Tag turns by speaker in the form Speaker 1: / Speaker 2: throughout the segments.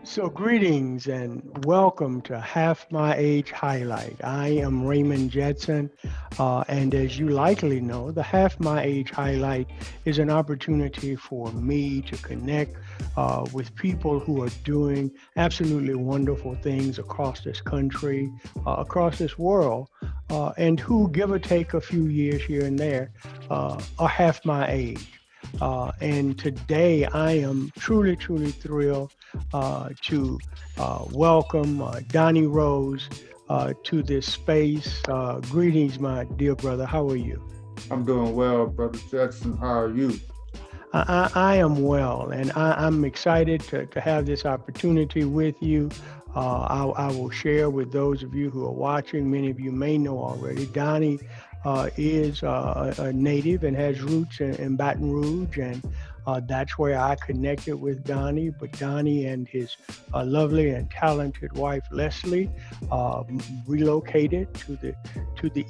Speaker 1: So, greetings and welcome to Half My Age Highlight. I am Raymond Jetson, and as you likely know, the Half My Age Highlight is an opportunity for me to connect with people who are doing absolutely wonderful things across this country, across this world, and who, give or take a few years here and there, are half my age. And today I am truly thrilled to welcome Donney Rose to this space. Greetings, my dear brother. How are you?
Speaker 2: I'm doing well, Brother Jackson. How are you?
Speaker 1: I am well, and I'm excited to have this opportunity with you. I will share with those of you who are watching. Many of you may know already. Donnie is a native and has roots in Baton Rouge, and that's where I connected with Donnie. But Donnie and his lovely and talented wife Leslie relocated to the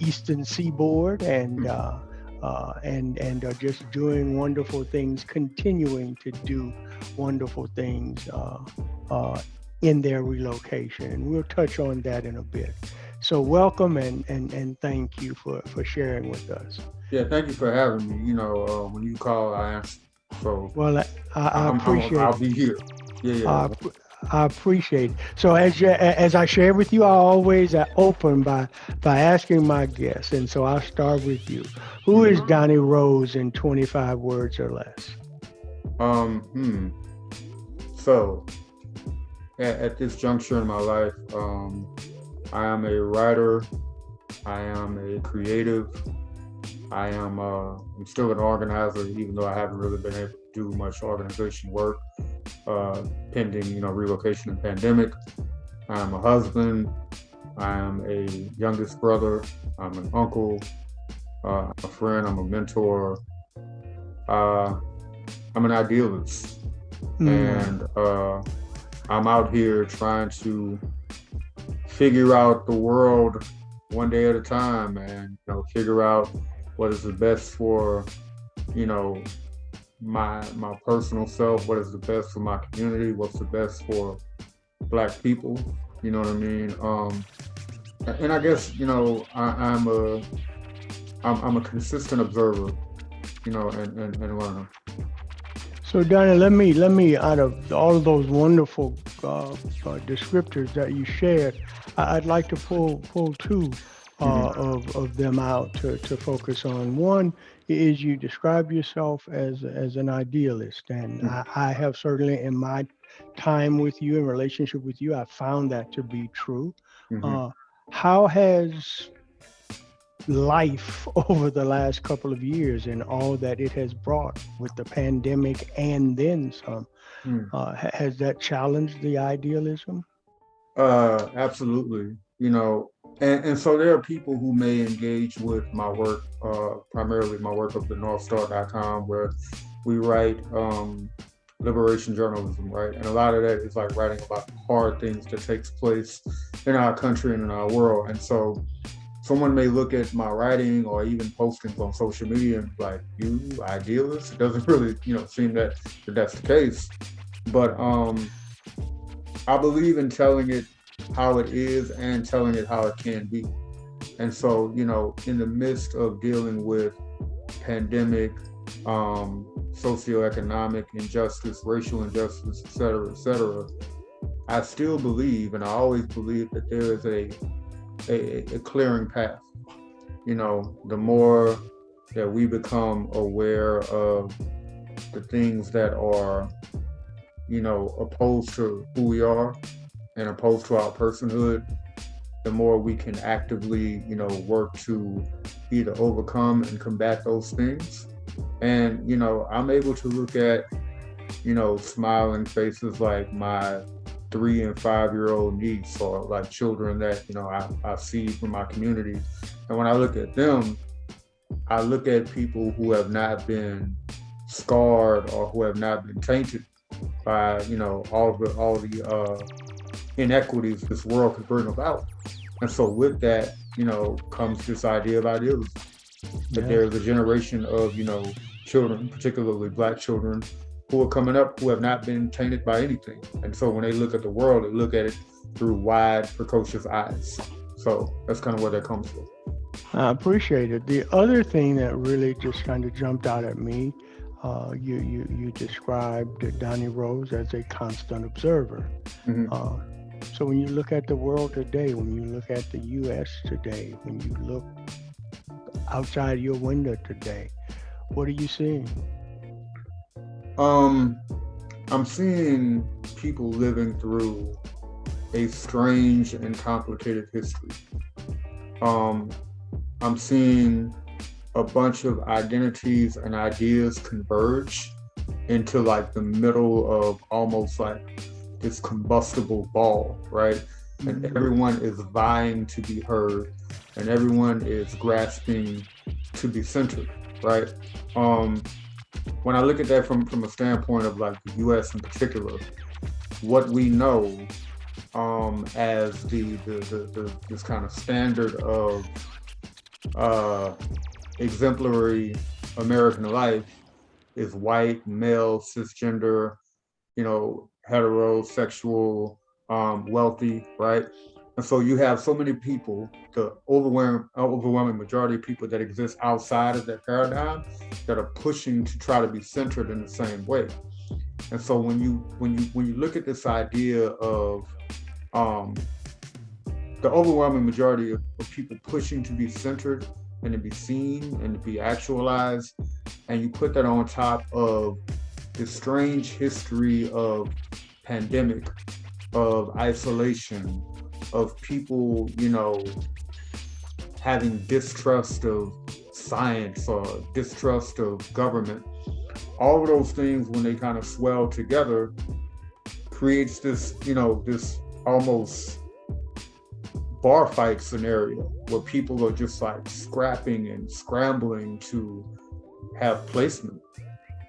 Speaker 1: Eastern Seaboard, and are just doing wonderful things, continuing to do wonderful things in their relocation. And we'll touch on that in a bit. So welcome and thank you for sharing with us.
Speaker 2: Yeah, thank you for having me. When you call, I answer. So
Speaker 1: Well, I appreciate
Speaker 2: I'll be here. Yeah,
Speaker 1: I,
Speaker 2: yeah.
Speaker 1: I appreciate it. So as I share with you, I always open by asking my guests, and so I'll start with you. Who is Donney Rose in 25 words or less?
Speaker 2: Um, hmm. So at this juncture in my life, I am a writer. I am a creative. I'm still an organizer, even though I haven't really been able to do much organization work, pending, relocation and pandemic. I'm a husband. I am a youngest brother. I'm an uncle, a friend. I'm a mentor. Uh, I'm an idealist, and I'm out here trying to figure out the world one day at a time, and figure out what is the best for my personal self, what is the best for my community, what's the best for Black people, you know what I mean? And I guess I'm a consistent observer, and learner.
Speaker 1: So Donna, let me out of all of those wonderful descriptors that you shared, I'd like to pull two of them out to focus on. One is you describe yourself as an idealist, and I have certainly in my time with you, in relationship with you, I found that to be true.
Speaker 2: Mm-hmm.
Speaker 1: Uh, how has life over the last couple of years and all that it has brought with the pandemic and then some, has that challenged the idealism?
Speaker 2: Absolutely. And so there are people who may engage with my work, primarily my work up at northstar.com, where we write liberation journalism, right? And a lot of that is like writing about the hard things that takes place in our country and in our world. And so someone may look at my writing or even postings on social media and be like, you idealist? It doesn't really, seem that that's the case. But I believe in telling it how it is and telling it how it can be. And so, in the midst of dealing with pandemic, socioeconomic injustice, racial injustice, et cetera, I still believe, and I always believe, that there is a clearing path. The more that we become aware of the things that are, opposed to who we are and opposed to our personhood, the more we can actively, work to either overcome and combat those things. And, I'm able to look at, smiling faces like my 3 and 5-year-old niece, or like children that, I see from my community. And when I look at them, I look at people who have not been scarred or who have not been tainted by, all the inequities this world could bring about. And so with that, comes this idea of idealism, that there's a generation of, children, particularly Black children, who are coming up who have not been tainted by anything. And so when they look at the world, they look at it through wide, precocious eyes. So that's kind of where that comes from.
Speaker 1: I appreciate it. The other thing that really just kind of jumped out at me, you described Donney Rose as a constant observer.
Speaker 2: Mm-hmm.
Speaker 1: So when you look at the world today, when you look at the U.S. today, when you look outside your window today, what are you seeing?
Speaker 2: I'm seeing people living through a strange and complicated history. I'm seeing a bunch of identities and ideas converge into like the middle of almost like this combustible ball, right? And everyone is vying to be heard, and everyone is grasping to be centered, right? When I look at that from a standpoint of like the U.S. in particular, what we know as this kind of standard of exemplary American life is white, male, cisgender, heterosexual, wealthy, right? And so you have so many people, the overwhelming majority of people that exist outside of that paradigm that are pushing to try to be centered in the same way. And so when you look at this idea of the overwhelming majority of people pushing to be centered and to be seen and to be actualized, and you put that on top of this strange history of pandemic, of isolation, of people, having distrust of science or distrust of government, all of those things, when they kind of swell together, creates this, this almost bar fight scenario where people are just like scrapping and scrambling to have placement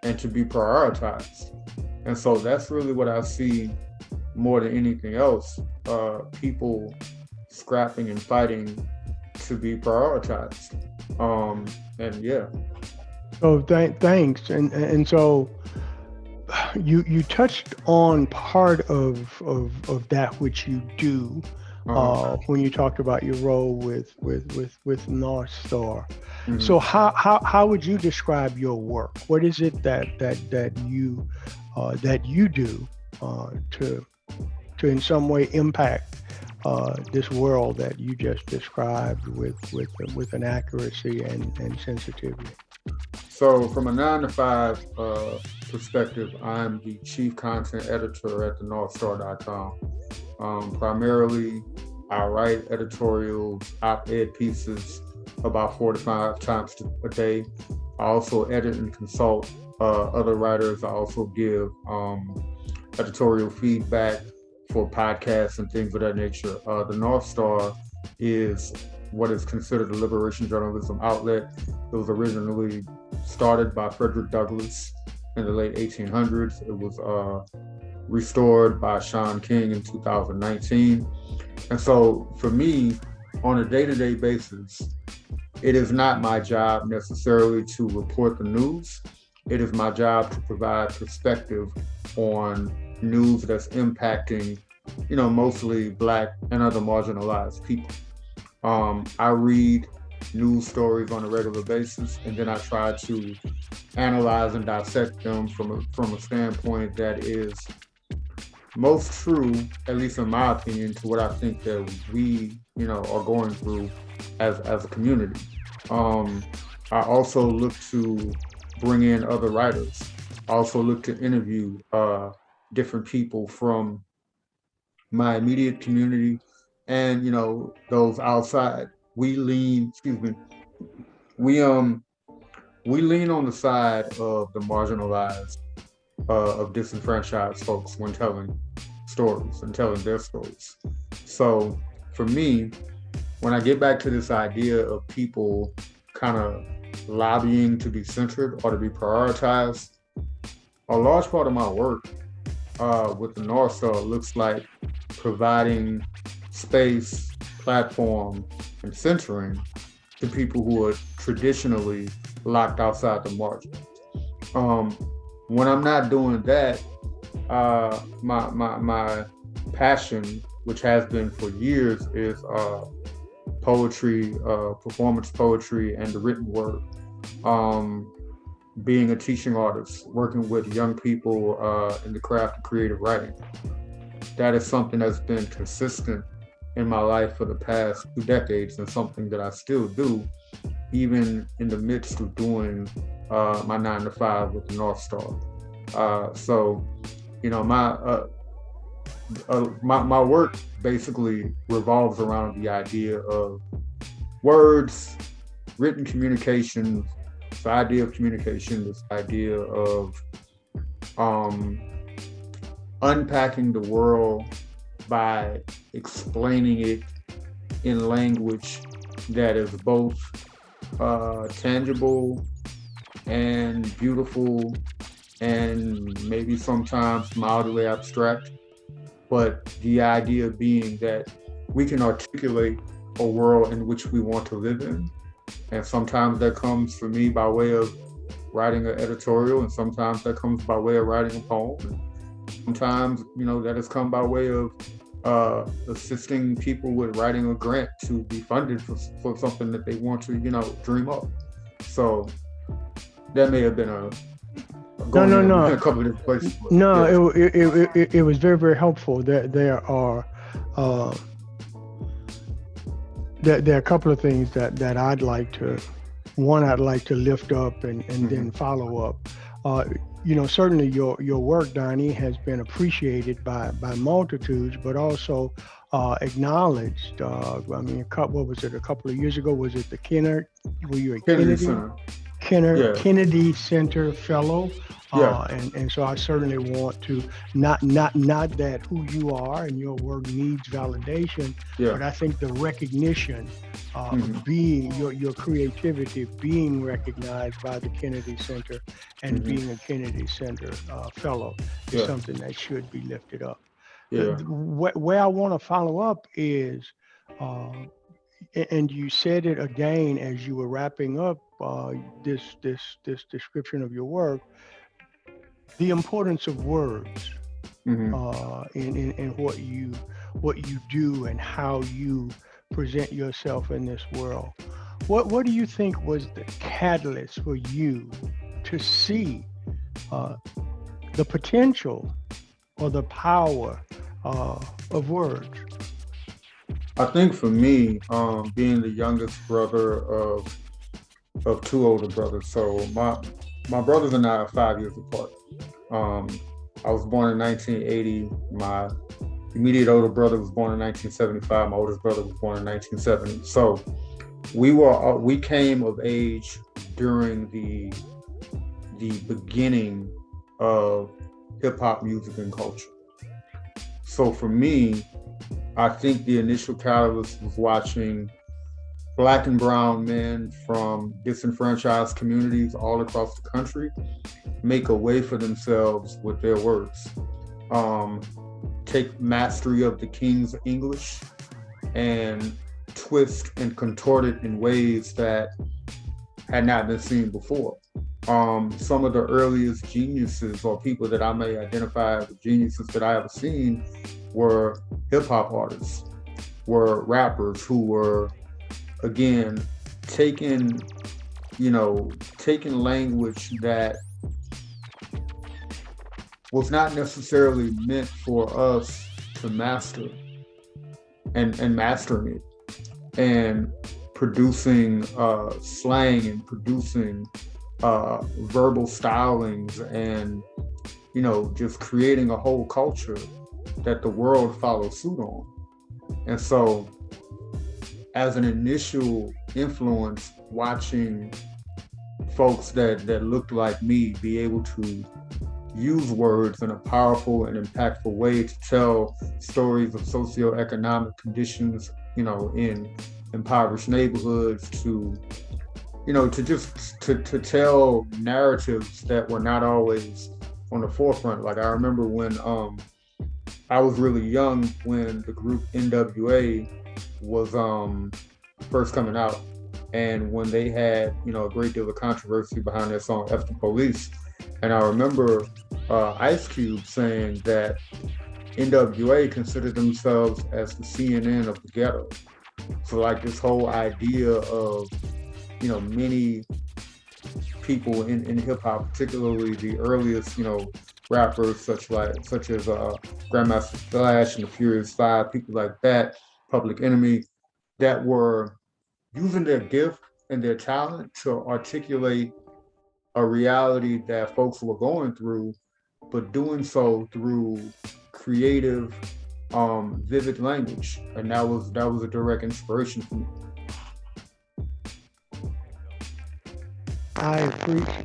Speaker 2: and to be prioritized. And so that's really what I see more than anything else, people scrapping and fighting to be prioritized. And yeah.
Speaker 1: So thanks. And so you touched on part of that which you do when you talked about your role with North Star. Mm-hmm. So how would you describe your work? What is it that you do to in some way impact this world that you just described with an accuracy and sensitivity?
Speaker 2: So from a 9-to-5 perspective, I'm the chief content editor at thenorthstar.com. Primarily, I write editorials, op-ed pieces about 4 to 5 times a day. I also edit and consult other writers. I also give editorial feedback for podcasts and things of that nature. The North Star is what is considered a liberation journalism outlet. It was originally started by Frederick Douglass in the late 1800s. It was restored by Sean King in 2019. And so for me, on a day-to-day basis, it is not my job necessarily to report the news. It is my job to provide perspective on news that's impacting, mostly Black and other marginalized people. I read news stories on a regular basis, and then I try to analyze and dissect them from a standpoint that is most true, at least in my opinion, to what I think that we, are going through as a community. I also look to bring in other writers. I also look to interview different people from my immediate community and, those outside. We lean on the side of the marginalized, of disenfranchised folks when telling stories and telling their stories. So for me, when I get back to this idea of people kind of lobbying to be centered or to be prioritized, a large part of my work with the North Star looks like providing space, platform, and centering to people who are traditionally locked outside the margin. When I'm not doing that, my passion, which has been for years, is poetry, performance poetry, and the written word. Um, Being a teaching artist, working with young people in the craft of creative writing. That is something that's been consistent in my life for the past 2 decades, and something that I still do, even in the midst of doing my 9 to 5 with the North Star. So, you know, my work basically revolves around the idea of words, written communication, the idea of communication, this idea of um, unpacking the world by explaining it in language that is both tangible and beautiful and maybe sometimes mildly abstract. But the idea being that we can articulate a world in which we want to live in. And sometimes that comes for me by way of writing an editorial, and sometimes that comes by way of writing a poem. And sometimes, you know, that has come by way of assisting people with writing a grant to be funded for something that they want to, you know, dream up. So that may have been a going
Speaker 1: No.
Speaker 2: in a couple of different places.
Speaker 1: No, it was very, very helpful. There are a couple of things that I'd like to lift up and then follow up. You know, certainly your work, Donney, has been appreciated by multitudes, but also acknowledged. I mean, what was it? A couple of years ago, was it the Kennedy? Were you a
Speaker 2: Kennedy Center.
Speaker 1: Kennedy Center Fellow?
Speaker 2: Yeah.
Speaker 1: And so I certainly want to not that who you are and your work needs validation, but I think the recognition of being your creativity being recognized by the Kennedy Center and being a Kennedy Center Fellow is something that should be lifted up. Where I want to follow up is, and you said it again as you were wrapping up this description of your work, the importance of words in what you do and how you present yourself in this world. What do you think was the catalyst for you to see the potential or the power of words?
Speaker 2: I think for me, being the youngest brother of two older brothers, so my brothers and I are 5 years apart. I was born in 1980. My immediate older brother was born in 1975. My oldest brother was born in 1970. So we came of age during the beginning of hip hop music and culture. So for me, I think the initial catalyst was watching Black and brown men from disenfranchised communities all across the country make a way for themselves with their words. Take mastery of the King's English and twist and contort it in ways that had not been seen before. Some of the earliest geniuses, or people that I may identify as geniuses that I have seen, were hip hop artists, were rappers who were, again, taking language that was not necessarily meant for us to master and mastering it, and producing slang and producing verbal stylings, and just creating a whole culture that the world follows suit on. And so, as an initial influence, watching folks that looked like me be able to use words in a powerful and impactful way to tell stories of socioeconomic conditions, in impoverished neighborhoods, to tell narratives that were not always on the forefront. Like, I remember when I was really young, when the group NWA was first coming out, and when they had a great deal of controversy behind their song F the Police. And I remember Ice Cube saying that NWA considered themselves as the CNN of the ghetto. So like this whole idea of, many people in hip hop, particularly the earliest, rappers such as Grandmaster Flash and the Furious Five, people like that, Public Enemy, that were using their gift and their talent to articulate a reality that folks were going through, but doing so through creative, vivid language, and that was a direct inspiration for me.
Speaker 1: I appreciate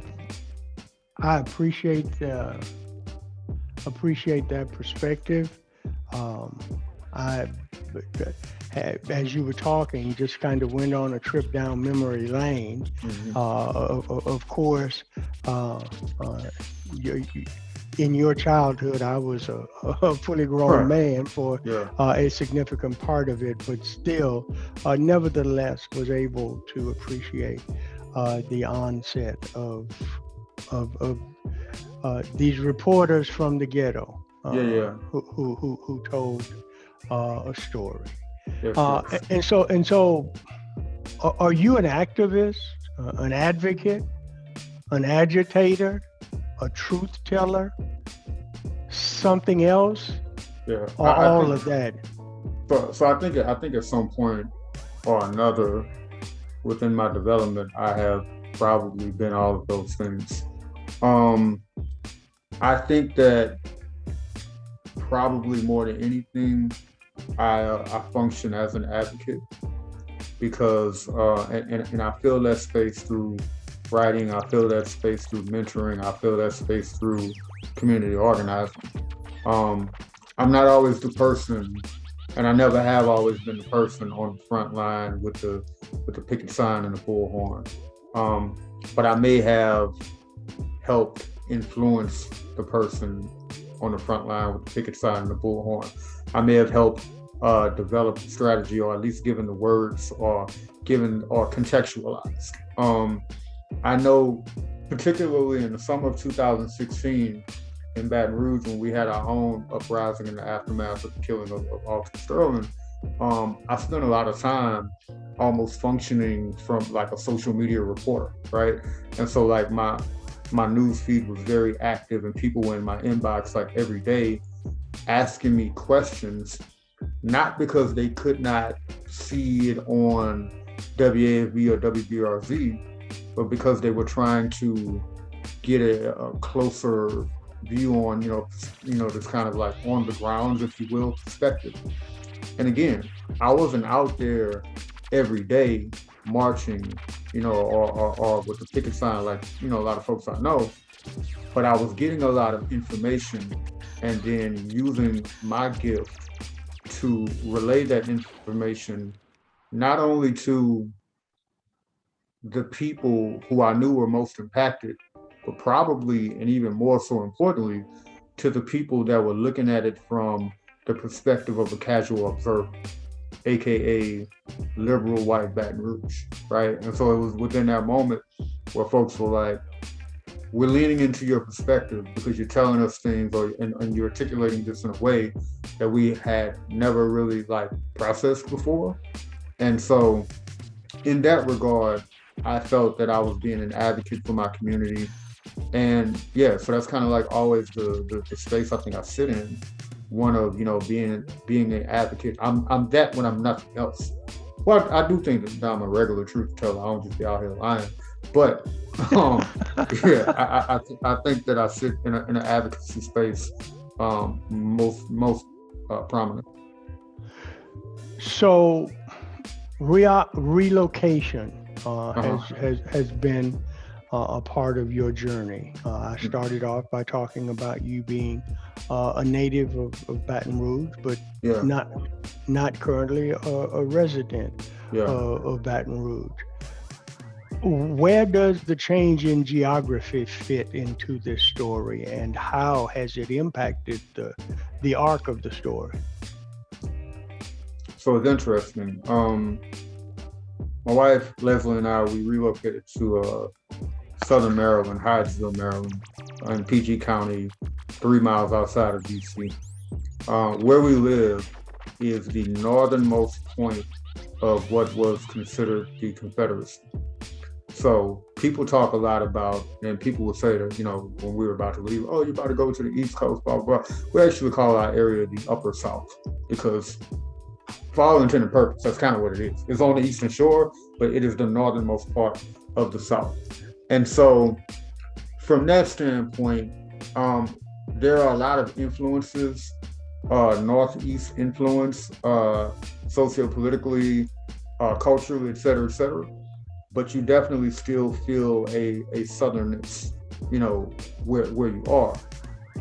Speaker 1: I appreciate that perspective. Um, I, as you were talking, just kind of went on a trip down memory lane.
Speaker 2: Mm-hmm.
Speaker 1: Of course, uh, uh, you, in your childhood, I was a fully grown
Speaker 2: Right.
Speaker 1: man for
Speaker 2: Yeah.
Speaker 1: a significant part of it, but still, nevertheless, was able to appreciate the onset of these reporters from the ghetto
Speaker 2: Yeah. Yeah.
Speaker 1: who told a story.
Speaker 2: Yes.
Speaker 1: Uh,
Speaker 2: Yes.
Speaker 1: and so, are you an activist, an advocate, an agitator, a truth teller, something else,
Speaker 2: Yeah.
Speaker 1: or
Speaker 2: I
Speaker 1: all
Speaker 2: think
Speaker 1: of that?
Speaker 2: so. I think at some point or another within my development, I have probably been all of those things. Um, I think that probably more than anything, I function as an advocate because and I fill that space through writing. I fill that space through mentoring. I fill that space through community organizing. Um, I'm not always the person, and I never have always been the person on the front line with the picket sign and the bullhorn. Um, but I may have helped influence the person on the front line with the picket sign and the bullhorn. I may have helped develop the strategy, or at least given the words, or given or contextualized. I know, particularly in the summer of 2016 in Baton Rouge, when we had our own uprising in the aftermath of the killing of Alton Sterling, I spent a lot of time almost functioning from like a social media reporter, right? And so like my news feed was very active, and people were in my inbox like every day asking me questions, not because they could not see it on WAFB or WBRZ, but because they were trying to get a closer view on, this kind of like on the grounds, if you will, perspective. And again, I wasn't out there every day marching, or with the picket sign like, a lot of folks I know, but I was getting a lot of information and then using my gift to relay that information not only to the people who I knew were most impacted, but probably and even more so importantly, to the people that were looking at it from the perspective of a casual observer, AKA liberal white Baton Rouge, right? And so it was within that moment where folks were like, we're leaning into your perspective because you're telling us things, and you're articulating this in a way that we had never really like processed before. And so in that regard, I felt that I was being an advocate for my community. And yeah, so that's kind of like always the space I think I sit in. One of, being an advocate. I'm that when I'm nothing else. Well, I do think that I'm a regular truth teller. I don't just be out here lying. But yeah, I think that I sit in an advocacy space, most prominent.
Speaker 1: So, relocation
Speaker 2: Uh-huh.
Speaker 1: has been a part of your journey. I started off by talking about you being a native of Baton Rouge, but
Speaker 2: Yeah,
Speaker 1: not currently a resident
Speaker 2: yeah.
Speaker 1: of Baton Rouge. Where does the change in geography fit into this story, and how has it impacted the arc of the story?
Speaker 2: So it's interesting. My wife Leslie and I, we relocated to Southern Maryland, Hyattsville, Maryland, in PG County, 3 miles outside of DC. Where we live is the northernmost point of what was considered the Confederacy. So people talk a lot about, and people would say that, when we were about to leave, oh, you're about to go to the East Coast, blah, blah, blah. We actually call our area the Upper South because for all intent and purpose, that's kind of what it is. It's on the Eastern Shore, but it is the northernmost part of the South. And so from that standpoint, there are a lot of influences, Northeast influence, sociopolitically, culturally, et cetera, but you definitely still feel a southernness, where you are.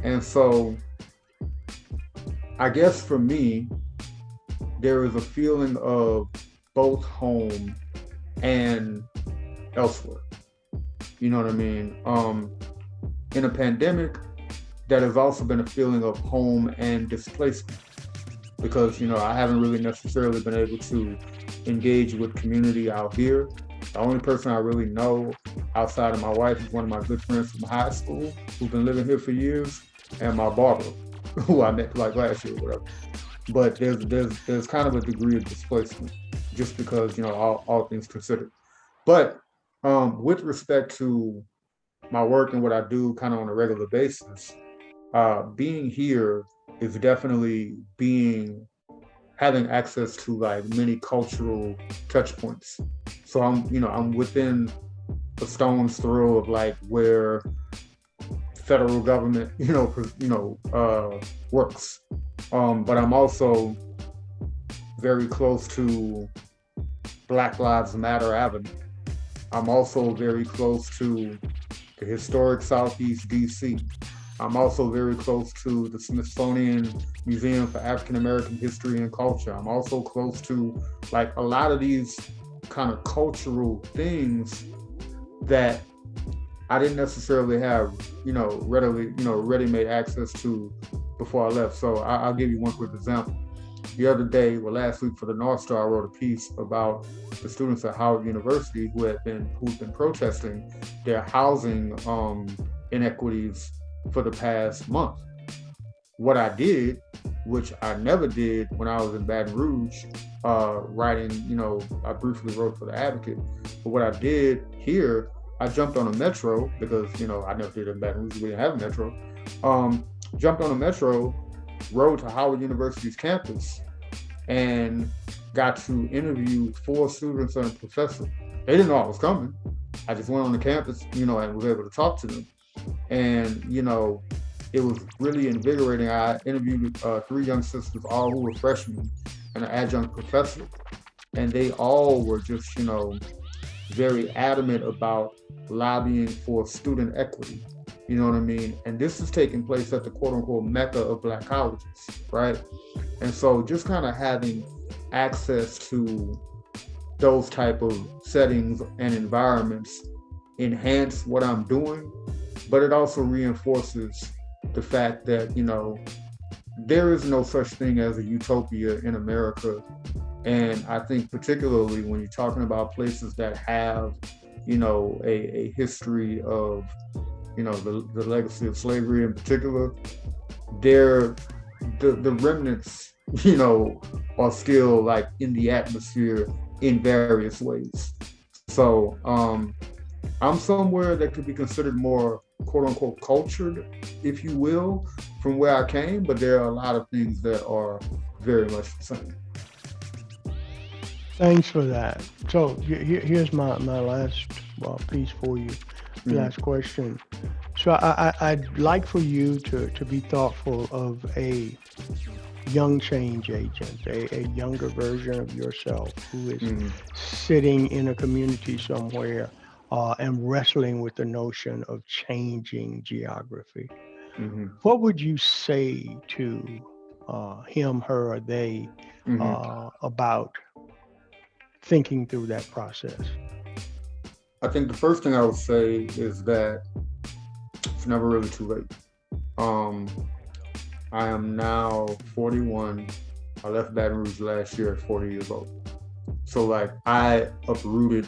Speaker 2: And so I guess for me, there is a feeling of both home and elsewhere. You know what I mean? In a pandemic, that has also been a feeling of home and displacement because, I haven't really necessarily been able to engage with community out here. The only person I really know outside of my wife is one of my good friends from high school who's been living here for years, and my barber, who I met like last year or whatever. But there's kind of a degree of displacement just because, all things considered. But with respect to my work and what I do kind of on a regular basis, being here is definitely having access to like many cultural touch points. So I'm within a stone's throw of like where federal government, works. But I'm also very close to Black Lives Matter Avenue. I'm also very close to the historic Southeast DC. I'm also very close to the Smithsonian Museum for African American History and Culture. I'm also close to like a lot of these kind of cultural things that I didn't necessarily have, ready-made access to before I left. So I'll give you one quick example. The other day, last week for the North Star, I wrote a piece about the students at Howard University who've been protesting their housing inequities for the past month. What I did, which I never did when I was in Baton Rouge, writing, I briefly wrote for the Advocate, but what I did here, I jumped on a metro because, I never did in Baton Rouge, we didn't have a metro. Jumped on a metro, rode to Howard University's campus, and got to interview 4 students and a professor. They didn't know I was coming. I just went on the campus, and was able to talk to them. And, it was really invigorating. I interviewed 3 young sisters, all who were freshmen, and an adjunct professor. And they all were just, very adamant about lobbying for student equity. You know what I mean? And this is taking place at the quote unquote Mecca of Black colleges, right? And so just kind of having access to those type of settings and environments enhance what I'm doing, but it also reinforces the fact that, there is no such thing as a utopia in America. And I think particularly when you're talking about places that have, a history of, the legacy of slavery in particular, the remnants, are still like in the atmosphere in various ways. So I'm somewhere that could be considered more quote unquote cultured, if you will, from where I came, but there are a lot of things that are very much the same.
Speaker 1: Thanks for that. So here's my last piece for you, last question. So I'd like for you to be thoughtful of a young change agent, a younger version of yourself who is sitting in a community somewhere and wrestling with the notion of changing geography. What would you say to him, her, or they about thinking through that process?
Speaker 2: I think the first thing I would say is that it's never really too late. I am now 41. I left Baton Rouge last year at 40 years old. So like I uprooted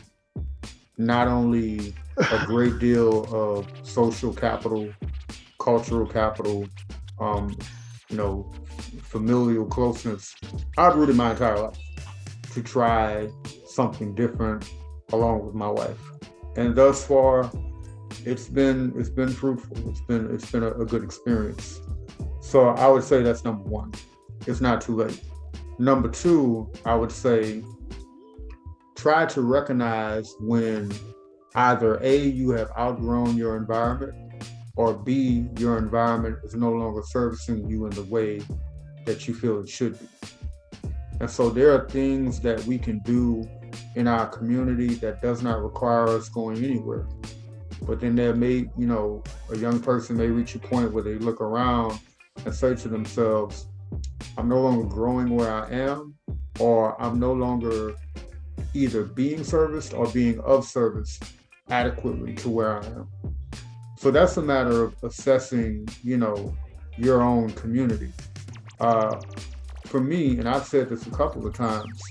Speaker 2: not only a great deal of social capital cultural capital, um, you know, familial closeness. I've rooted my entire life to try something different along with my wife, and thus far, it's been fruitful. It's been a good experience. So I would say that's number one. It's not too late. Number two, I would say try to recognize when either A, you have outgrown your environment, or B, your environment is no longer servicing you in the way that you feel it should be. And so there are things that we can do in our community that does not require us going anywhere. But then there may, a young person may reach a point where they look around and say to themselves, I'm no longer growing where I am, or I'm no longer either being serviced or being of service adequately to where I am. So that's a matter of assessing, your own community. For me, and I've said this a couple of times,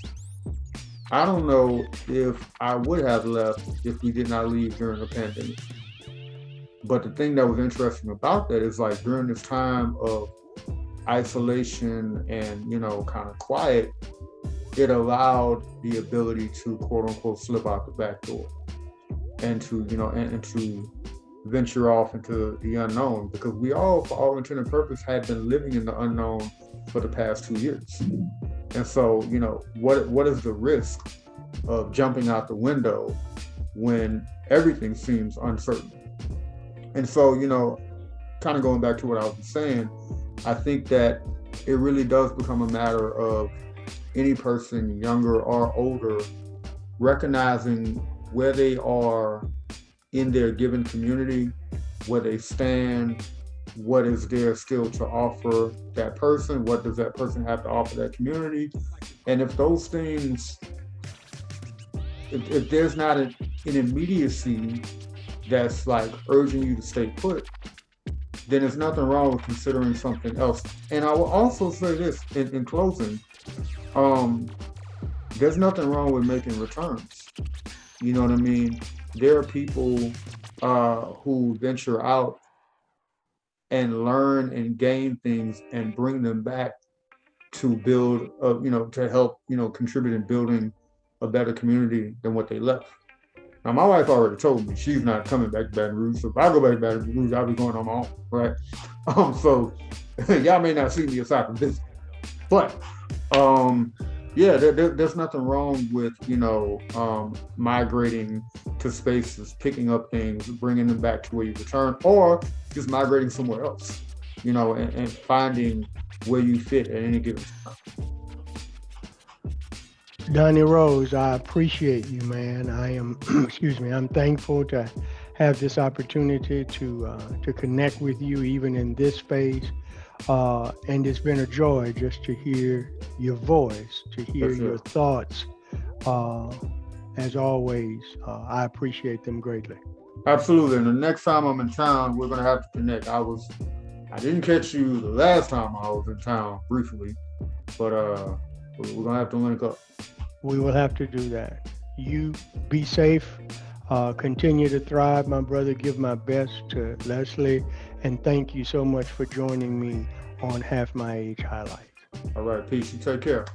Speaker 2: I don't know if I would have left if we did not leave during the pandemic. But the thing that was interesting about that is like during this time of isolation and, kind of quiet, it allowed the ability to quote unquote slip out the back door and to, and to venture off into the unknown, because we all, for all intent and purpose, had been living in the unknown for the past 2 years. And so, what is the risk of jumping out the window when everything seems uncertain? And so, kind of going back to what I was saying, I think that it really does become a matter of any person, younger or older, recognizing where they are in their given community, where they stand, what is there still to offer that person, what does that person have to offer that community. And if those things, if there's not an immediacy that's like urging you to stay put, then there's nothing wrong with considering something else. And I will also say this in closing, there's nothing wrong with making returns. You know what I mean? There are people who venture out and learn and gain things and bring them back to build, to help, contribute in building a better community than what they left. Now, my wife already told me she's not coming back to Baton Rouge. So if I go back to Baton Rouge, I'll be going on my own, right? So y'all may not see me aside from this, but there's nothing wrong with, migrating to spaces, picking up things, bringing them back to where you return, or just migrating somewhere else, and finding where you fit at any given time.
Speaker 1: Donney Rose, I appreciate you, man. I am, I'm thankful to have this opportunity to connect with you, even in this space. And it's been a joy just to hear your voice, to hear your thoughts. As always, I appreciate them greatly. Absolutely.
Speaker 2: And the next time I'm in town, we're going to have to connect. I didn't catch you the last time I was in town briefly, but we're going to have to link up.
Speaker 1: We will have to do that. You be safe. Continue to thrive, my brother. Give my best to Leslie. And thank you so much for joining me on Half My Age Highlights.
Speaker 2: All right, peace. You take care.